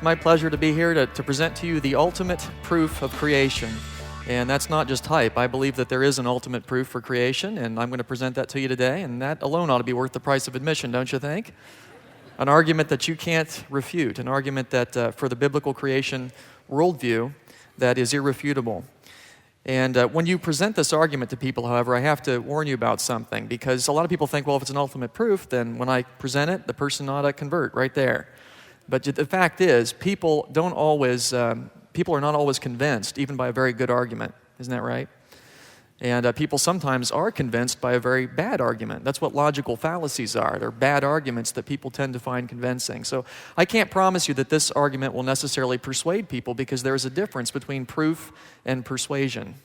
my pleasure to be here to present to you the ultimate proof of creation. And that's not just hype. I believe that there is an ultimate proof for creation, and I'm going to present that to you today, and that alone ought to be worth the price of admission, don't you think? An argument that you can't refute, an argument that for the biblical creation worldview that is irrefutable. And when you present this argument to people, however, I have to warn you about something, because a lot of people think, well, if it's an ultimate proof, then when I present it, the person ought to convert right there. But the fact is, people are not always convinced, even by a very good argument. Isn't that right? And people sometimes are convinced by a very bad argument. That's what logical fallacies are. They're bad arguments that people tend to find convincing. So I can't promise you that this argument will necessarily persuade people, because there's a difference between proof and persuasion.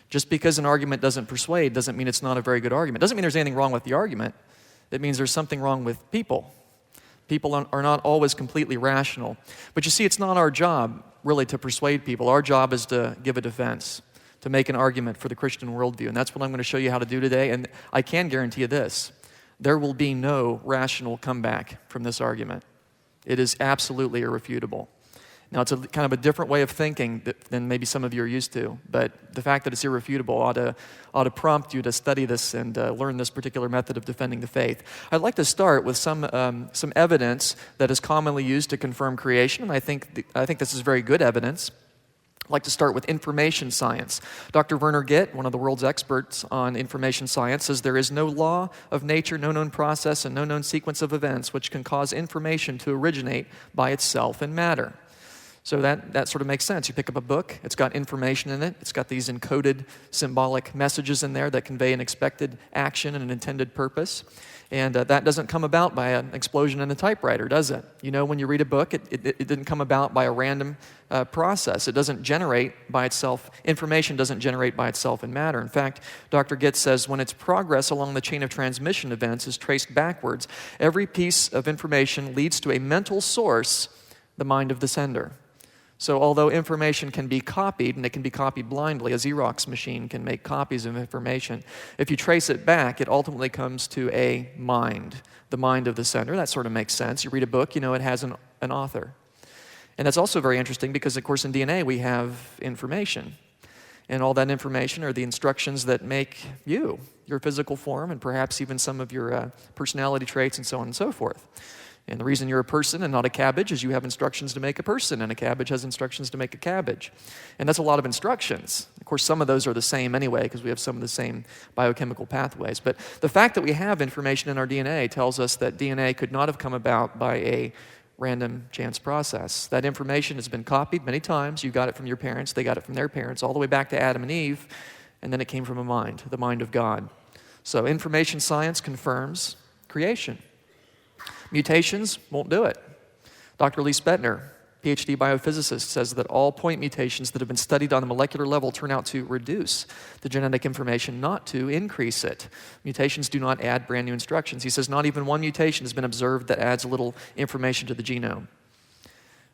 Just because an argument doesn't persuade doesn't mean it's not a very good argument. Doesn't mean there's anything wrong with the argument. It means there's something wrong with people. People are not always completely rational. But you see, it's not our job, really, to persuade people. Our job is to give a defense, to make an argument for the Christian worldview. And that's what I'm going to show you how to do today. And I can guarantee you this: there will be no rational comeback from this argument. It is absolutely irrefutable. Now, it's kind of a different way of thinking than maybe some of you are used to, but the fact that it's irrefutable ought to prompt you to study this and learn this particular method of defending the faith. I'd like to start with some evidence that is commonly used to confirm creation, and I think this is very good evidence. I'd like to start with information science. Dr. Werner Gitt, one of the world's experts on information science, says there is no law of nature, no known process, and no known sequence of events which can cause information to originate by itself in matter. So that sort of makes sense. You pick up a book, it's got information in it, it's got these encoded symbolic messages in there that convey an expected action and an intended purpose. And that doesn't come about by an explosion in a typewriter, does it? You know, when you read a book, it didn't come about by a random process. It doesn't generate by itself. Information doesn't generate by itself in matter. In fact, Dr. Gitt says when its progress along the chain of transmission events is traced backwards, every piece of information leads to a mental source, the mind of the sender. So although information can be copied, and it can be copied blindly, a Xerox machine can make copies of information, if you trace it back, it ultimately comes to a mind, the mind of the sender. That sort of makes sense. You read a book, you know it has an author. And that's also very interesting because, of course, in DNA we have information. And all that information are the instructions that make you, your physical form, and perhaps even some of your personality traits and so on and so forth. And the reason you're a person and not a cabbage is you have instructions to make a person, and a cabbage has instructions to make a cabbage. And that's a lot of instructions. Of course, some of those are the same anyway, because we have some of the same biochemical pathways. But the fact that we have information in our DNA tells us that DNA could not have come about by a random chance process. That information has been copied many times. You got it from your parents, they got it from their parents, all the way back to Adam and Eve, and then it came from a mind, the mind of God. So information science confirms creation. Mutations won't do it. Dr. Lee Spetner, PhD biophysicist, says that all point mutations that have been studied on a molecular level turn out to reduce the genetic information, not to increase it. Mutations do not add brand new instructions. He says not even one mutation has been observed that adds a little information to the genome.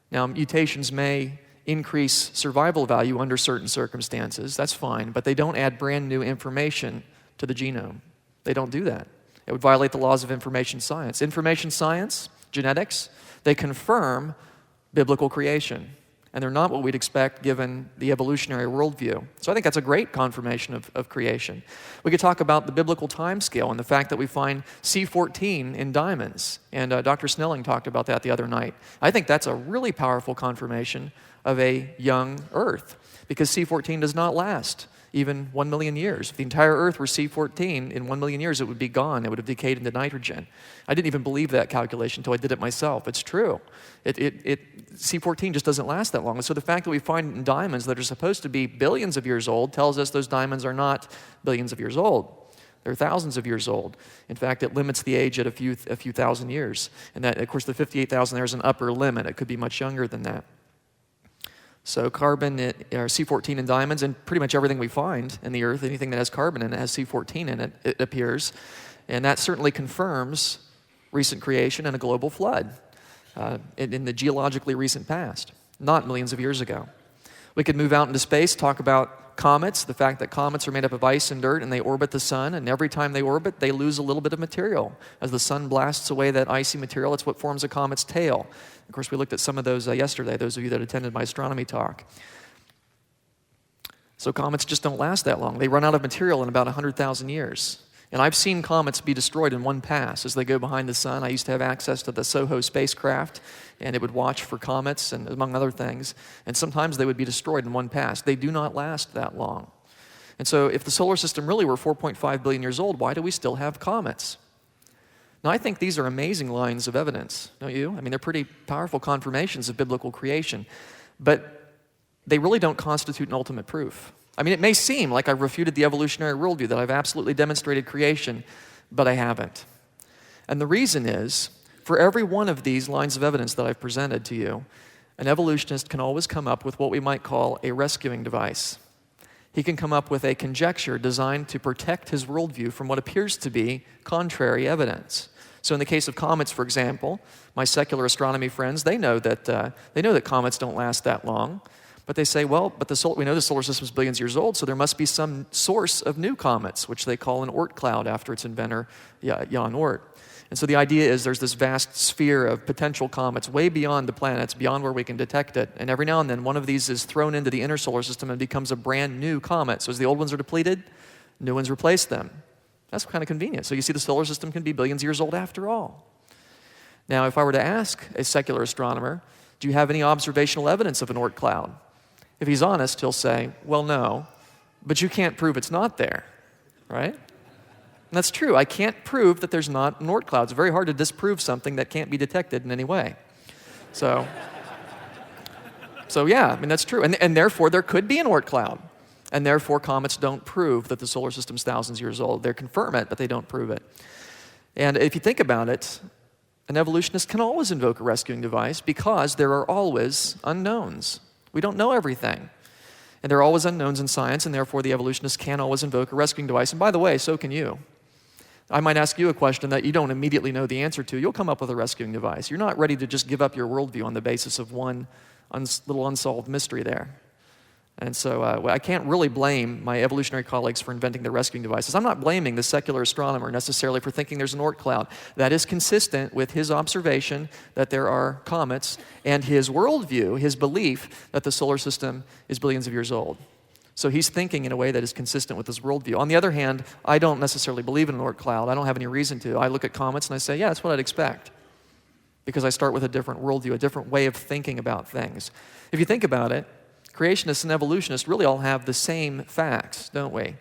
Now, mutations may increase survival value under certain circumstances. That's fine, but they don't add brand new information to the genome. They don't do that. It would violate the laws of information science. Information science, genetics, they confirm biblical creation. And they're not what we'd expect given the evolutionary worldview. So I think that's a great confirmation of creation. We could talk about the biblical time scale and the fact that we find C14 in diamonds. And Dr. Snelling talked about that the other night. I think that's a really powerful confirmation of a young Earth, because C14 does not last even 1 million years. If the entire Earth were C14, in 1 million years it would be gone. It would have decayed into nitrogen. I didn't even believe that calculation until I did it myself. It's true. C14 just doesn't last that long. And so the fact that we find in diamonds that are supposed to be billions of years old tells us those diamonds are not billions of years old. They're thousands of years old. In fact, it limits the age at a few thousand years. And that, of course, the 58,000 there is an upper limit. It could be much younger than that. So carbon, or C14 in diamonds, and pretty much everything we find in the Earth, anything that has carbon in it has C14 in it, it appears. And that certainly confirms recent creation and a global flood in the geologically recent past, not millions of years ago. We could move out into space, talk about comets, the fact that comets are made up of ice and dirt and they orbit the sun, and every time they orbit, they lose a little bit of material. As the sun blasts away that icy material, it's what forms a comet's tail. Of course, we looked at some of those yesterday, those of you that attended my astronomy talk. So comets just don't last that long. They run out of material in about 100,000 years. And I've seen comets be destroyed in one pass as they go behind the sun. I used to have access to the SOHO spacecraft, and it would watch for comets, and among other things. And sometimes they would be destroyed in one pass. They do not last that long. And so if the solar system really were 4.5 billion years old, why do we still have comets? Now, I think these are amazing lines of evidence, don't you? I mean, they're pretty powerful confirmations of biblical creation. But they really don't constitute an ultimate proof. I mean, it may seem like I've refuted the evolutionary worldview, that I've absolutely demonstrated creation, but I haven't. And the reason is, for every one of these lines of evidence that I've presented to you, an evolutionist can always come up with what we might call a rescuing device. He can come up with a conjecture designed to protect his worldview from what appears to be contrary evidence. So in the case of comets, for example, my secular astronomy friends, they know that comets don't last that long. But they say, well, we know the solar system is billions of years old, so there must be some source of new comets, which they call an Oort cloud after its inventor, Jan Oort. And so the idea is there's this vast sphere of potential comets way beyond the planets, beyond where we can detect it. And every now and then, one of these is thrown into the inner solar system and becomes a brand new comet. So as the old ones are depleted, new ones replace them. That's kind of convenient. So you see the solar system can be billions of years old after all. Now, if I were to ask a secular astronomer, do you have any observational evidence of an Oort cloud? If he's honest, he'll say, well, no, but you can't prove it's not there, right? And that's true. I can't prove that there's not an Oort cloud. It's very hard to disprove something that can't be detected in any way. So yeah, I mean, that's true. And therefore, there could be an Oort cloud. And therefore, comets don't prove that the solar system's thousands of years old. They confirm it, but they don't prove it. And if you think about it, an evolutionist can always invoke a rescuing device because there are always unknowns. We don't know everything. And there are always unknowns in science, and therefore the evolutionist can always invoke a rescuing device. And by the way, so can you. I might ask you a question that you don't immediately know the answer to. You'll come up with a rescuing device. You're not ready to just give up your worldview on the basis of one little unsolved mystery there. And so I can't really blame my evolutionary colleagues for inventing the rescuing devices. I'm not blaming the secular astronomer necessarily for thinking there's an Oort cloud. That is consistent with his observation that there are comets and his worldview, his belief that the solar system is billions of years old. So he's thinking in a way that is consistent with his worldview. On the other hand, I don't necessarily believe in an Oort cloud. I don't have any reason to. I look at comets and I say, yeah, that's what I'd expect. Because I start with a different worldview, a different way of thinking about things. If you think about it, creationists and evolutionists really all have the same facts, don't we?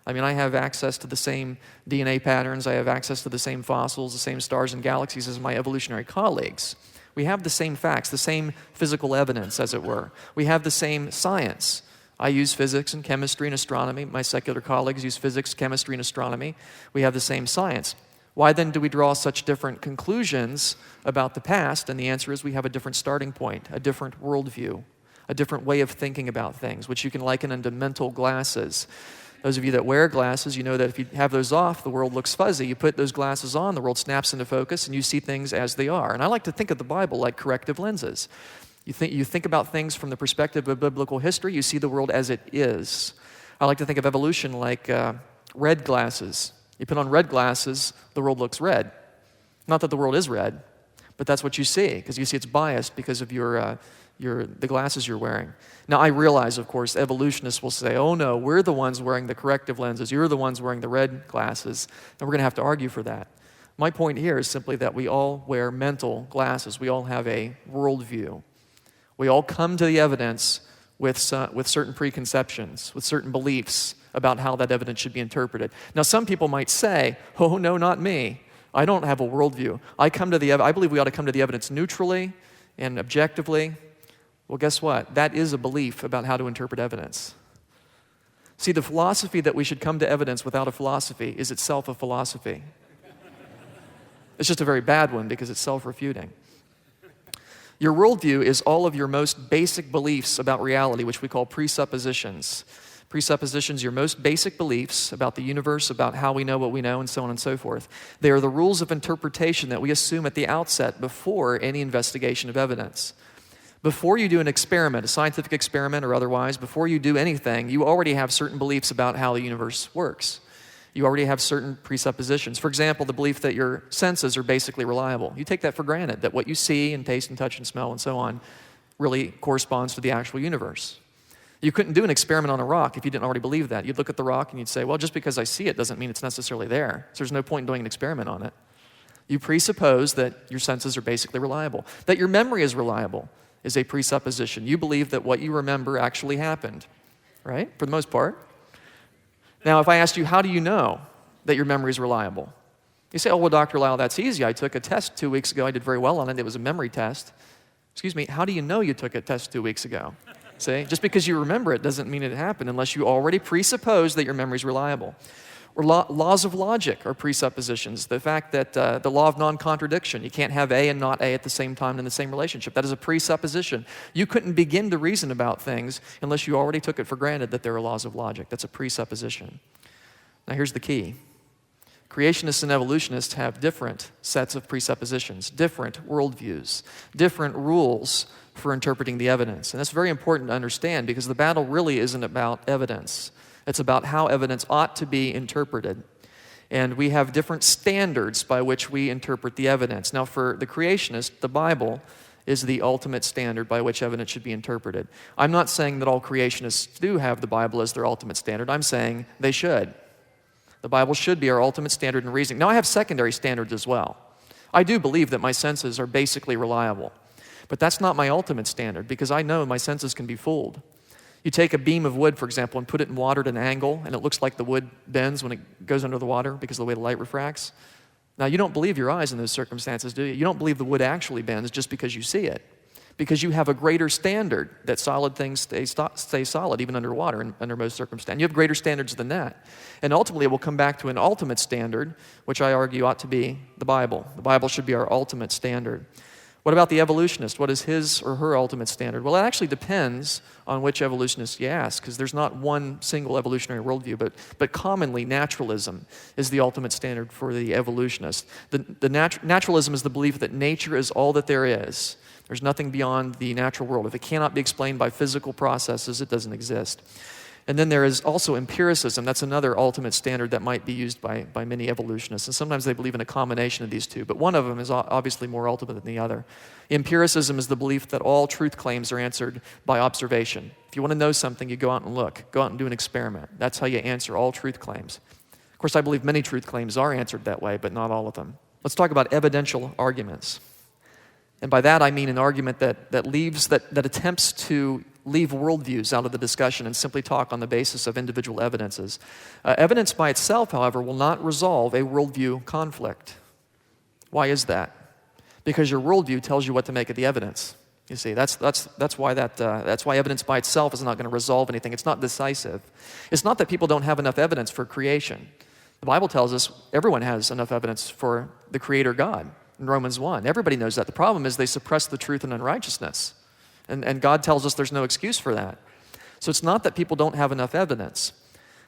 I mean, I have access to the same DNA patterns, I have access to the same fossils, the same stars and galaxies as my evolutionary colleagues. We have the same facts, the same physical evidence, as it were. We have the same science. I use physics and chemistry and astronomy. My secular colleagues use physics, chemistry, and astronomy. We have the same science. Why then do we draw such different conclusions about the past? And the answer is we have a different starting point, a different worldview, a different way of thinking about things, which you can liken into mental glasses. Those of you that wear glasses, you know that if you have those off, the world looks fuzzy. You put those glasses on, the world snaps into focus, and you see things as they are. And I like to think of the Bible like corrective lenses. You think about things from the perspective of biblical history, you see the world as it is. I like to think of evolution like red glasses. You put on red glasses, the world looks red. Not that the world is red, but that's what you see, because you see it's biased because of the glasses you're wearing. Now, I realize, of course, evolutionists will say, oh no, we're the ones wearing the corrective lenses, you're the ones wearing the red glasses, and we're going to have to argue for that. My point here is simply that we all wear mental glasses. We all have a worldview. We all come to the evidence with certain preconceptions, with certain beliefs about how that evidence should be interpreted. Now, some people might say, oh no, not me. I don't have a worldview. I believe we ought to come to the evidence neutrally and objectively. Well, guess what? That is a belief about how to interpret evidence. See, the philosophy that we should come to evidence without a philosophy is itself a philosophy. It's just a very bad one because it's self-refuting. Your worldview is all of your most basic beliefs about reality, which we call presuppositions. Presuppositions, your most basic beliefs about the universe, about how we know what we know, and so on and so forth. They are the rules of interpretation that we assume at the outset before any investigation of evidence. Before you do an experiment, a scientific experiment or otherwise, before you do anything, you already have certain beliefs about how the universe works. You already have certain presuppositions. For example, the belief that your senses are basically reliable. You take that for granted, that what you see and taste and touch and smell and so on really corresponds to the actual universe. You couldn't do an experiment on a rock if you didn't already believe that. You'd look at the rock and you'd say, well, just because I see it doesn't mean it's necessarily there. So there's no point in doing an experiment on it. You presuppose that your senses are basically reliable. That your memory is reliable is a presupposition. You believe that what you remember actually happened, right? For the most part. Now, if I asked you, how do you know that your memory is reliable? You say, oh, well, Dr. Lisle, that's easy. I took a test 2 weeks ago. I did very well on it. It was a memory test. Excuse me, how do you know you took a test 2 weeks ago? See, just because you remember it doesn't mean it happened unless you already presuppose that your memory is reliable. Or laws of logic are presuppositions. The fact that the law of non-contradiction, you can't have A and not A at the same time in the same relationship. That is a presupposition. You couldn't begin to reason about things unless you already took it for granted that there are laws of logic. That's a presupposition. Now here's the key. Creationists and evolutionists have different sets of presuppositions, different worldviews, different rules for interpreting the evidence. And that's very important to understand because the battle really isn't about evidence. It's about how evidence ought to be interpreted. And we have different standards by which we interpret the evidence. Now, for the creationist, the Bible is the ultimate standard by which evidence should be interpreted. I'm not saying that all creationists do have the Bible as their ultimate standard. I'm saying they should. The Bible should be our ultimate standard in reasoning. Now, I have secondary standards as well. I do believe that my senses are basically reliable. But that's not my ultimate standard because I know my senses can be fooled. You take a beam of wood, for example, and put it in water at an angle, and it looks like the wood bends when it goes under the water because of the way the light refracts. Now, you don't believe your eyes in those circumstances, do you? You don't believe the wood actually bends just because you see it, because you have a greater standard that solid things stay solid even underwater and under most circumstances. You have greater standards than that. And ultimately, it will come back to an ultimate standard, which I argue ought to be the Bible. The Bible should be our ultimate standard. What about the evolutionist? What is his or her ultimate standard? Well, it actually depends on which evolutionist you ask, because there's not one single evolutionary worldview, but commonly naturalism is the ultimate standard for the evolutionist. Naturalism is the belief that nature is all that there is. There's nothing beyond the natural world. If it cannot be explained by physical processes, it doesn't exist. And then there is also empiricism. That's another ultimate standard that might be used by many evolutionists. And sometimes they believe in a combination of these two, but one of them is obviously more ultimate than the other. Empiricism is the belief that all truth claims are answered by observation. If you want to know something, you go out and look. Go out and do an experiment. That's how you answer all truth claims. Of course, I believe many truth claims are answered that way, but not all of them. Let's talk about evidential arguments. And by that I mean an argument that attempts to leave worldviews out of the discussion and simply talk on the basis of individual evidences. Evidence by itself, however, will not resolve a worldview conflict. Why is that? Because your worldview tells you what to make of the evidence. You see, that's why evidence by itself is not going to resolve anything. It's not decisive. It's not that people don't have enough evidence for creation. The Bible tells us everyone has enough evidence for the Creator God in Romans 1. Everybody knows that. The problem is they suppress the truth in unrighteousness. And God tells us there's no excuse for that. So it's not that people don't have enough evidence.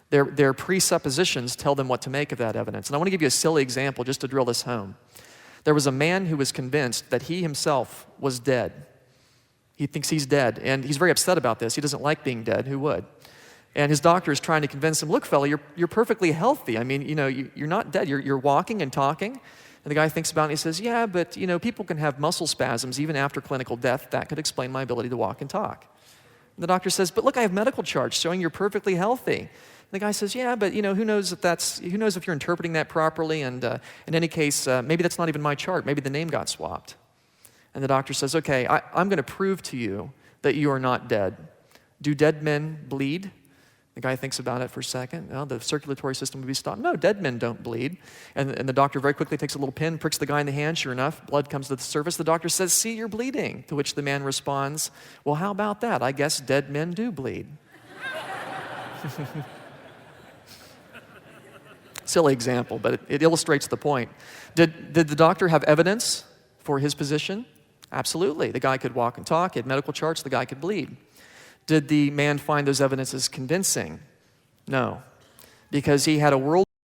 Their presuppositions tell them what to make of that evidence. And I want to give you a silly example just to drill this home. There was a man who was convinced that he himself was dead. He thinks he's dead, and he's very upset about this. He doesn't like being dead. Who would? And his doctor is trying to convince him, look, fella, you're perfectly healthy. I mean, you're not dead. You're walking and talking. And the guy thinks about it and he says, yeah, but people can have muscle spasms even after clinical death. That could explain my ability to walk and talk. And the doctor says, but look, I have medical charts showing you're perfectly healthy. And the guy says, yeah, but who knows if you're interpreting that properly? And in any case, maybe that's not even my chart. Maybe the name got swapped. And the doctor says, okay, I'm going to prove to you that you are not dead. Do dead men bleed? The guy thinks about it for a second. Well, the circulatory system would be stopped. No, dead men don't bleed. And the doctor very quickly takes a little pin, pricks the guy in the hand. Sure enough, blood comes to the surface. The doctor says, see, you're bleeding. To which the man responds, well, how about that? I guess dead men do bleed. Silly example, but it illustrates the point. Did the doctor have evidence for his position? Absolutely. The guy could walk and talk. He had medical charts. The guy could bleed. Did the man find those evidences convincing? No, because he had a world